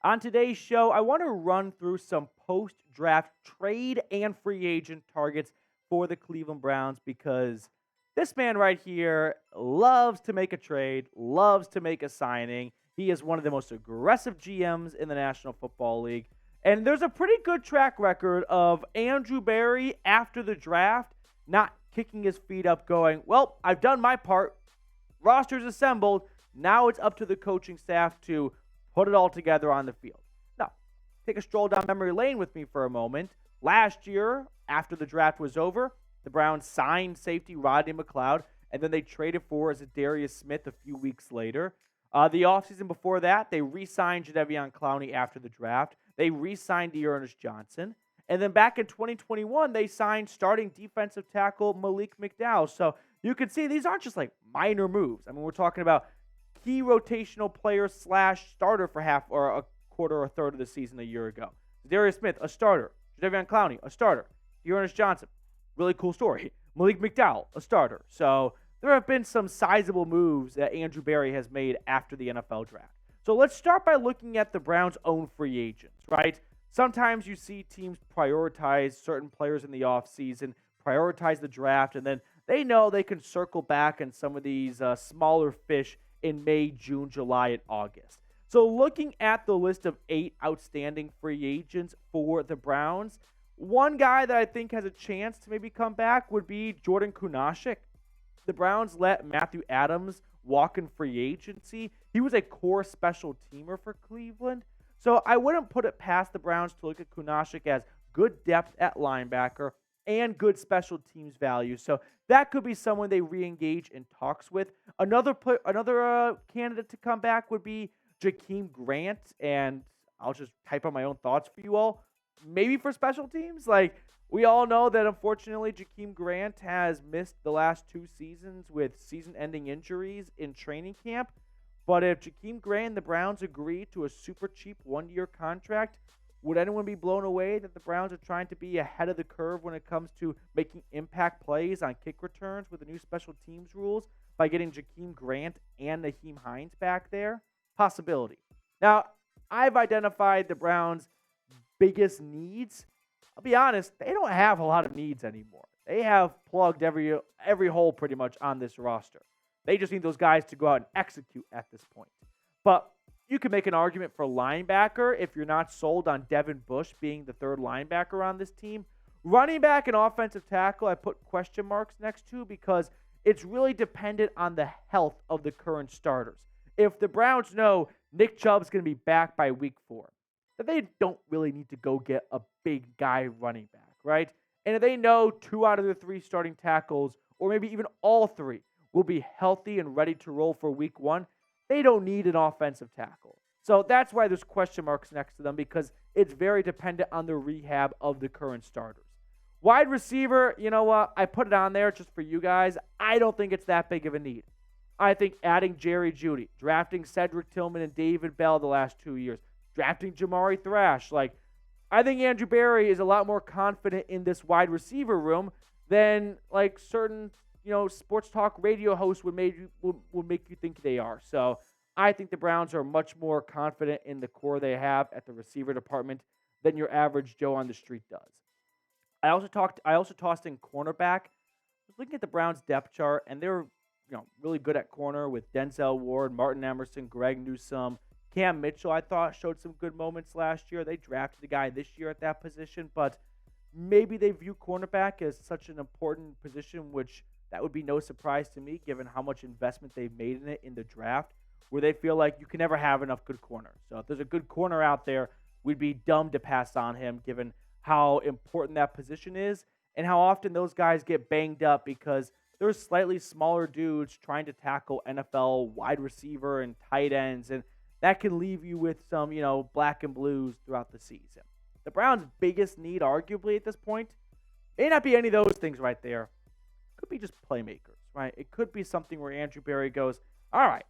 On today's show, I want to run through some post-draft trade and free agent targets for the Cleveland Browns because this man right here loves to make a trade, loves to make a signing. He is one of the most aggressive GMs in the National Football League. And there's a pretty good track record of Andrew Berry after the draft not kicking his feet up going, well, I've done my part. Roster's assembled. Now it's up to the coaching staff to put it all together on the field. Now, take a stroll down memory lane with me for a moment. Last year, after the draft was over, the Browns signed safety Rodney McLeod, and then they traded for Za'Darius Smith a few weeks later. The offseason before that, they re-signed Jadeveon Clowney after the draft. They re-signed Dearness Johnson. And then back in 2021, they signed starting defensive tackle Malik McDowell. So you can see these aren't just like minor moves. I mean, we're talking about key rotational player / starter for half or a quarter or a third of the season a year ago. Za'Darius Smith, a starter. Jadeveon Clowney, a starter. Dearness Johnson, really cool story. Malik McDowell, a starter. So there have been some sizable moves that Andrew Berry has made after the NFL draft. So let's start by looking at the Browns' own free agents, right? Sometimes you see teams prioritize certain players in the offseason, prioritize the draft, and then they know they can circle back on some of these smaller fish in May, June, July, and August. So looking at the list of 8 outstanding free agents for the Browns, one guy that I think has a chance to maybe come back would be Jordan Kunaszyk. The Browns let Matthew Adams walk in free agency. He was a core special teamer for Cleveland. So I wouldn't put it past the Browns to look at Kunaszyk as good depth at linebacker and good special teams value. So that could be someone they re-engage in talks with. Another candidate to come back would be Jakeem Grant, and I'll just type out my own thoughts for you all. Maybe for special teams, like we all know that unfortunately Jakeem Grant has missed the last 2 seasons with season-ending injuries in training camp. But if Jakeem Grant and the Browns agree to a super cheap 1-year contract, would anyone be blown away that the Browns are trying to be ahead of the curve when it comes to making impact plays on kick returns with the new special teams rules by getting Jakeem Grant and Nyheim Hines back there? Possibility. Now, I've identified the Browns' biggest needs. I'll be honest, they don't have a lot of needs anymore. They have plugged every hole pretty much on this roster. They just need those guys to go out and execute at this point. But you can make an argument for linebacker if you're not sold on Devin Bush being the third linebacker on this team. Running back and offensive tackle, I put question marks next to because it's really dependent on the health of the current starters. If the Browns know Nick Chubb's going to be back by week 4, then they don't really need to go get a big guy running back, right? And if they know 2 out of the 3 starting tackles, or maybe even all 3, will be healthy and ready to roll for week 1, they don't need an offensive tackle. So that's why there's question marks next to them because it's very dependent on the rehab of the current starters. Wide receiver, you know what? I put it on there just for you guys. I don't think it's that big of a need. I think adding Jerry Jeudy, drafting Cedric Tillman and David Bell the last 2 years, drafting Jamari Thrash, I think Andrew Berry is a lot more confident in this wide receiver room than certain sports talk radio hosts would make you think they are. So I think the Browns are much more confident in the core they have at the receiver department than your average Joe on the street does. I also tossed in cornerback. I was looking at the Browns depth chart, and they're really good at corner with Denzel Ward, Martin Emerson, Greg Newsome, Cam Mitchell. I thought showed some good moments last year. They drafted a guy this year at that position, but maybe they view cornerback as such an important position, which that would be no surprise to me given how much investment they've made in it in the draft, where they feel like you can never have enough good corners. So if there's a good corner out there, we'd be dumb to pass on him given how important that position is and how often those guys get banged up because there's slightly smaller dudes trying to tackle NFL wide receiver and tight ends, and that can leave you with some, black and blues throughout the season. The Browns' biggest need, arguably at this point, may not be any of those things right there. Could be just playmakers, right? It could be something where Andrew Berry goes, all right,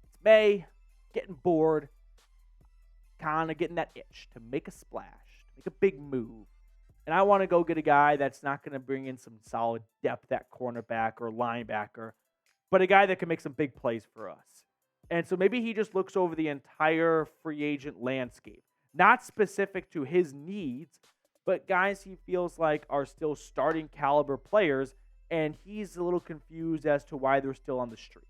it's May, getting bored, kind of getting that itch to make a splash, make a big move. And I want to go get a guy that's not going to bring in some solid depth at cornerback or linebacker, but a guy that can make some big plays for us. And so maybe he just looks over the entire free agent landscape, not specific to his needs, but guys he feels like are still starting caliber players, and he's a little confused as to why they're still on the street.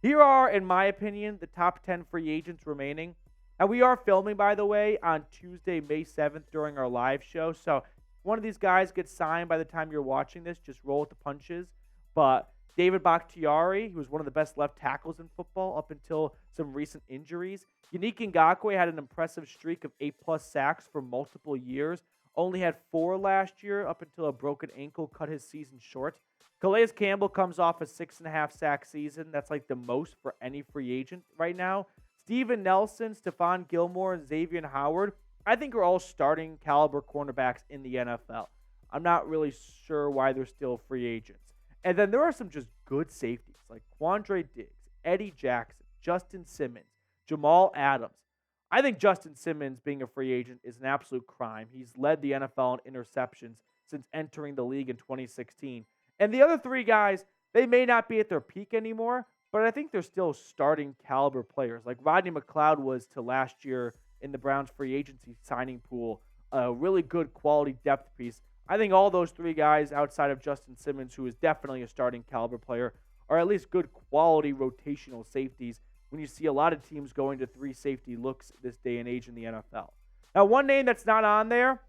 Here are, in my opinion, the top 10 free agents remaining. Now, we are filming, by the way, on Tuesday, May 7th during our live show. So, if one of these guys gets signed by the time you're watching this, just roll with the punches. But David Bakhtiari, who was one of the best left tackles in football up until some recent injuries. Yannick Ngakoue had an impressive streak of 8+ sacks for multiple years. Only had 4 last year up until a broken ankle cut his season short. Calais Campbell comes off a 6.5 sack season. That's like the most for any free agent right now. Steven Nelson, Stephon Gilmore, and Xavier Howard, I think are all starting caliber cornerbacks in the NFL. I'm not really sure why they're still free agents. And then there are some just good safeties like Quandre Diggs, Eddie Jackson, Justin Simmons, Jamal Adams. I think Justin Simmons being a free agent is an absolute crime. He's led the NFL in interceptions since entering the league in 2016. And the other 3 guys, they may not be at their peak anymore, but I think they're still starting caliber players. Like Rodney McLeod was to last year in the Browns free agency signing pool, a really good quality depth piece. I think all those 3 guys outside of Justin Simmons, who is definitely a starting caliber player, are at least good quality rotational safeties when you see a lot of teams going to 3 safety looks this day and age in the NFL. Now, one name that's not on there,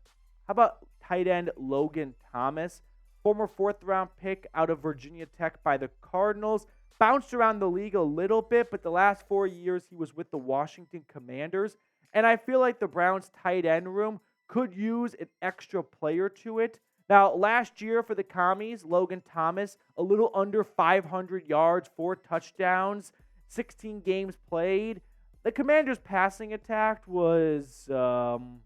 how about tight end Logan Thomas? Former 4th-round pick out of Virginia Tech by the Cardinals. Bounced around the league a little bit, but the last 4 years he was with the Washington Commanders. And I feel like the Browns' tight end room could use an extra player to it. Now, last year for the Commies, Logan Thomas, a little under 500 yards, 4 touchdowns, 16 games played. The Commanders' passing attack was abundant.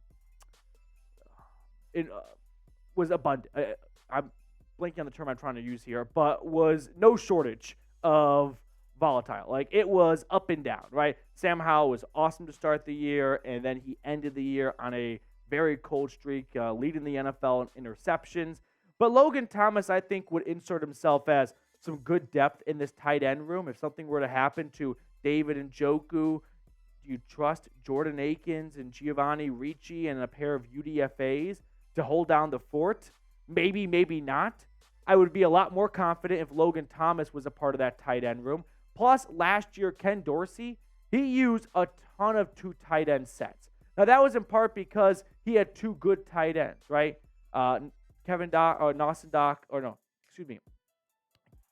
I'm blanking on the term I'm trying to use here, but was no shortage of volatile. Like, it was up and down, right? Sam Howell was awesome to start the year, and then he ended the year on a very cold streak, leading the NFL in interceptions. But Logan Thomas, I think, would insert himself as some good depth in this tight end room. If something were to happen to David Njoku, do you trust Jordan Akins and Giovanni Ricci and a pair of UDFAs to hold down the fort? Maybe, maybe not. I would be a lot more confident if Logan Thomas was a part of that tight end room. Plus, last year, Ken Dorsey, he used a ton of 2 tight end sets. Now, that was in part because he had 2 good tight ends, right?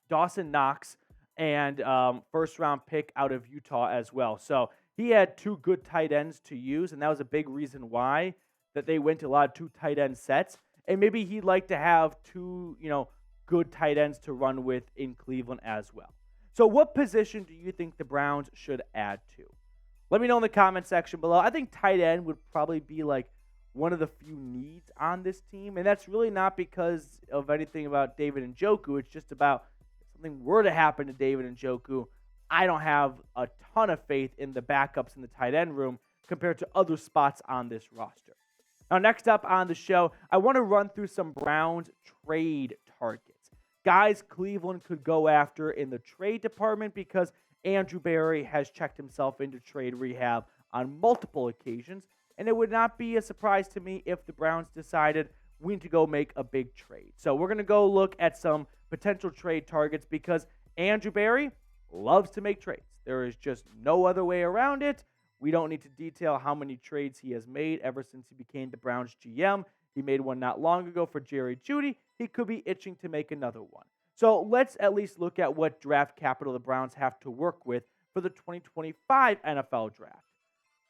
Dawson Knox and first-round pick out of Utah as well. So he had 2 good tight ends to use, and that was a big reason why that they went to a lot of 2 tight end sets. And maybe he'd like to have 2, good tight ends to run with in Cleveland as well. So what position do you think the Browns should add to? Let me know in the comment section below. I think tight end would probably be like one of the few needs on this team. And that's really not because of anything about David Njoku. It's just about if something were to happen to David Njoku, I don't have a ton of faith in the backups in the tight end room compared to other spots on this roster. Now, next up on the show, I want to run through some Browns trade targets. Guys Cleveland could go after in the trade department because Andrew Berry has checked himself into trade rehab on multiple occasions, and it would not be a surprise to me if the Browns decided we need to go make a big trade. So we're going to go look at some potential trade targets because Andrew Berry loves to make trades. There is just no other way around it. We don't need to detail how many trades he has made ever since he became the Browns GM. He made one not long ago for Jerry Jeudy. He could be itching to make another one. So let's at least look at what draft capital the Browns have to work with for the 2025 NFL Draft.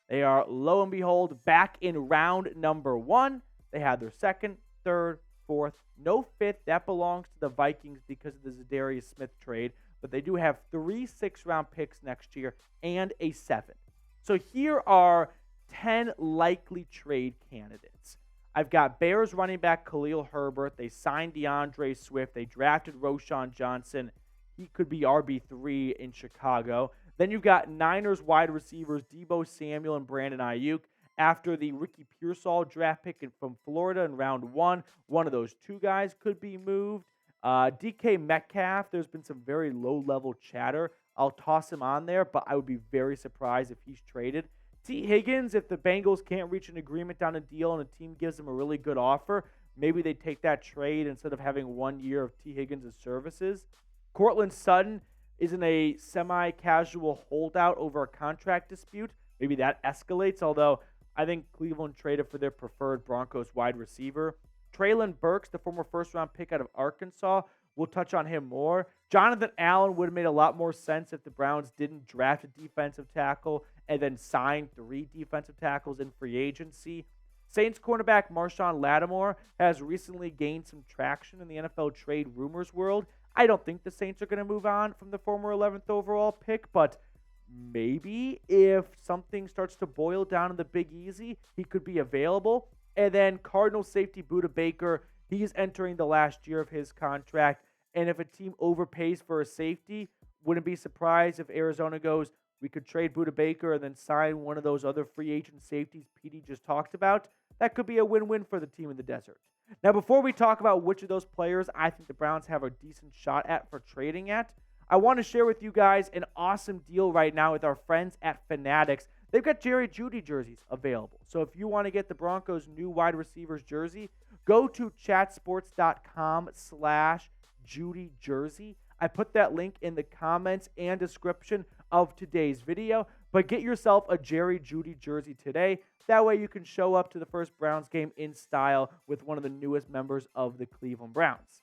They are, lo and behold, back in round number 1. They have their 2nd, 3rd, 4th, no 5th. That belongs to the Vikings because of the Za'Darius Smith trade. But they do have 3 6th-round picks next year and a 7th. So here are 10 likely trade candidates. I've got Bears running back Khalil Herbert. They signed DeAndre Swift. They drafted Roschon Johnson. He could be RB3 in Chicago. Then you've got Niners wide receivers Deebo Samuel and Brandon Ayuk. After the Ricky Pearsall draft pick from Florida in round 1, one of those 2 guys could be moved. DK Metcalf, there's been some very low-level chatter I'll toss him on there, but I would be very surprised if he's traded. T. Higgins, if the Bengals can't reach an agreement on a deal and a team gives him a really good offer, maybe they take that trade instead of having 1 year of T. Higgins' services. Cortland Sutton is in a semi-casual holdout over a contract dispute. Maybe that escalates, although I think Cleveland traded for their preferred Broncos wide receiver. Treylon Burks, the former first-round pick out of Arkansas, we'll touch on him more. Jonathan Allen would have made a lot more sense if the Browns didn't draft a defensive tackle and then sign 3 defensive tackles in free agency. Saints cornerback Marshawn Lattimore has recently gained some traction in the NFL trade rumors world. I don't think the Saints are going to move on from the former 11th overall pick, but maybe if something starts to boil down in the Big Easy, he could be available. And then Cardinal safety Budda Baker, he's entering the last year of his contract. And if a team overpays for a safety, wouldn't be surprised if Arizona goes, we could trade Budda Baker and then sign one of those other free agent safeties Petey just talked about. That could be a win-win for the team in the desert. Now, before we talk about which of those players I think the Browns have a decent shot at for trading at, I want to share with you guys an awesome deal right now with our friends at Fanatics. They've got Jerry Jeudy jerseys available. So if you want to get the Broncos' new wide receivers jersey, go to chatsports.com/Jeudy jersey. I put that link in the comments and description of today's video. But get yourself a Jerry Jeudy jersey today. That way you can show up to the first Browns game in style with one of the newest members of the Cleveland Browns.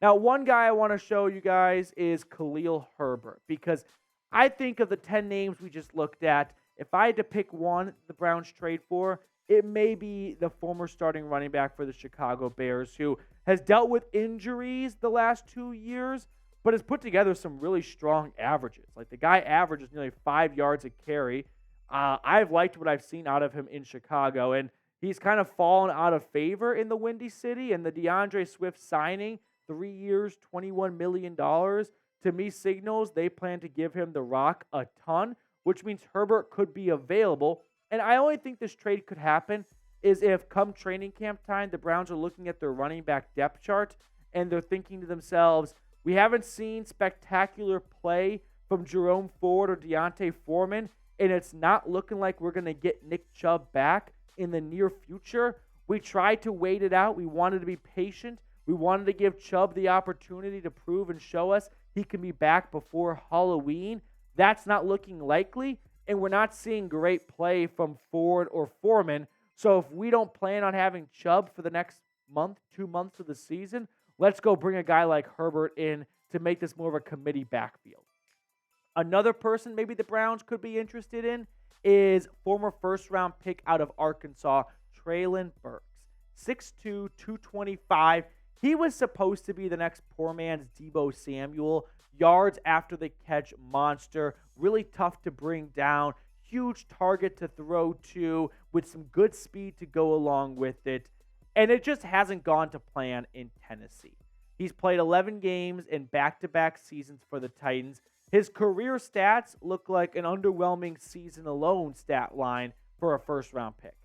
Now, one guy I want to show you guys is Khalil Herbert, because I think of the 10 names we just looked at, if I had to pick one the Browns trade for, it may be the former starting running back for the Chicago Bears, who has dealt with injuries the last 2 years, but has put together some really strong averages. Like, the guy averages nearly 5 yards a carry. I've liked what I've seen out of him in Chicago, and he's kind of fallen out of favor in the Windy City, and the DeAndre Swift signing, 3 years, $21 million, to me signals they plan to give him the rock a ton, which means Herbert could be available. And I only think this trade could happen is if come training camp time, the Browns are looking at their running back depth chart and they're thinking to themselves, we haven't seen spectacular play from Jerome Ford or Deontay Foreman, and it's not looking like we're going to get Nick Chubb back in the near future. We tried to wait it out. We wanted to be patient. We wanted to give Chubb the opportunity to prove and show us he can be back before Halloween. That's not looking likely, and we're not seeing great play from Ford or Foreman. So if we don't plan on having Chubb for the next month, 2 months of the season, let's go bring a guy like Herbert in to make this more of a committee backfield. Another person maybe the Browns could be interested in is former first-round pick out of Arkansas, Treylon Burks. 6'2", 225. He was supposed to be the next poor man's Deebo Samuel. Yards after the catch monster. Really tough to bring down. Huge target to throw to with some good speed to go along with it. And it just hasn't gone to plan in Tennessee. He's played 11 games in back-to-back seasons for the Titans. His career stats look like an underwhelming season alone stat line for a first-round pick.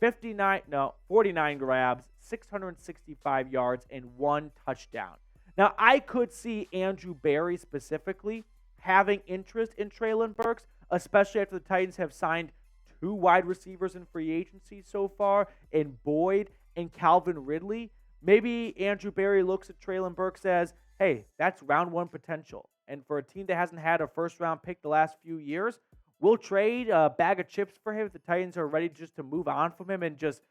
49 grabs, 665 yards, and 1 touchdown. Now, I could see Andrew Berry specifically having interest in Treylon Burks, especially after the Titans have signed 2 wide receivers in free agency so far, in Boyd and Calvin Ridley. Maybe Andrew Berry looks at Treylon Burks as, hey, that's round 1 potential. And for a team that hasn't had a first-round pick the last few years, we'll trade a bag of chips for him if the Titans are ready just to move on from him and just,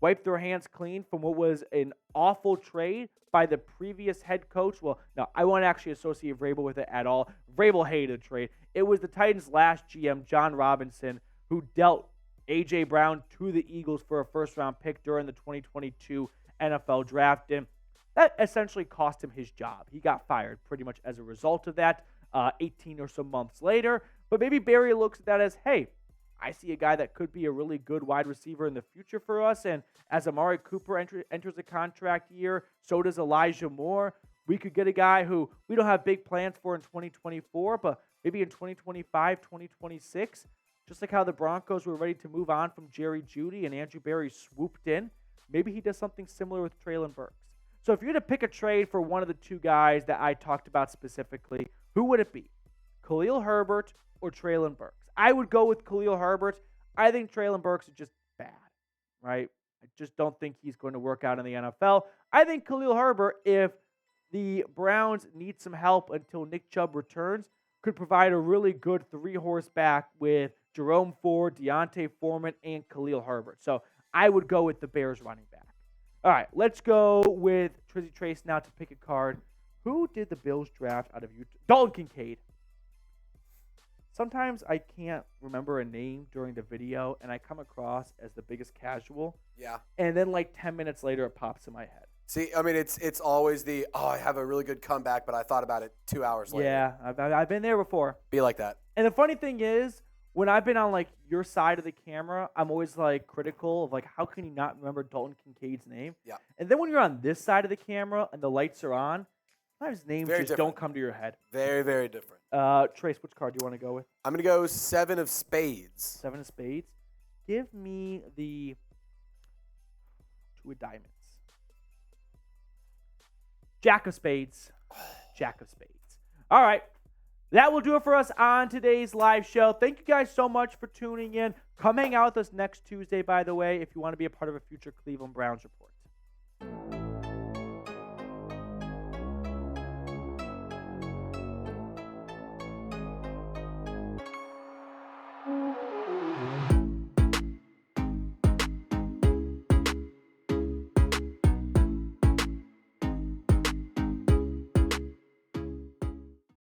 wipe their hands clean from what was an awful trade by the previous head coach. Well, no, I won't actually associate Vrabel with it at all. Vrabel hated the trade. It was the Titans' last GM, John Robinson, who dealt A.J. Brown to the Eagles for a first-round pick during the 2022 NFL Draft. And that essentially cost him his job. He got fired pretty much as a result of that 18 or so months later. But maybe Barry looks at that as, hey, I see a guy that could be a really good wide receiver in the future for us. And as Amari Cooper enters a contract year, so does Elijah Moore. We could get a guy who we don't have big plans for in 2024, but maybe in 2025, 2026, just like how the Broncos were ready to move on from Jerry Jeudy and Andrew Berry swooped in, maybe he does something similar with Treylon Burks. So if you're to pick a trade for one of the 2 guys that I talked about specifically, who would it be? Khalil Herbert or Treylon Burks. I would go with Khalil Herbert. I think Treylon Burks is just bad, right? I just don't think he's going to work out in the NFL. I think Khalil Herbert, if the Browns need some help until Nick Chubb returns, could provide a really good 3-horse back with Jerome Ford, Deontay Foreman, and Khalil Herbert. So I would go with the Bears running back. All right, let's go with Trizzy Trace now to pick a card. Who did the Bills draft out of Utah? Dalton Kincaid. Sometimes I can't remember a name during the video, and I come across as the biggest casual. Yeah. And then 10 minutes later, it pops in my head. See, I mean, it's always the, I have a really good comeback, but I thought about it 2 hours later. Yeah, I've been there before. Be like that. And the funny thing is, when I've been on your side of the camera, I'm always critical of how can you not remember Dalton Kincaid's name? Yeah. And then when you're on this side of the camera and the lights are on, sometimes names Very just different. don't come to your head. Very, very different. Trace, which card do you want to go with? I'm going to go 7 of spades. 7 of spades. Give me the 2 of diamonds. Jack of spades. Jack of spades. All right. That will do it for us on today's live show. Thank you guys so much for tuning in. Come hang out with us next Tuesday, by the way, if you want to be a part of a future Cleveland Browns report.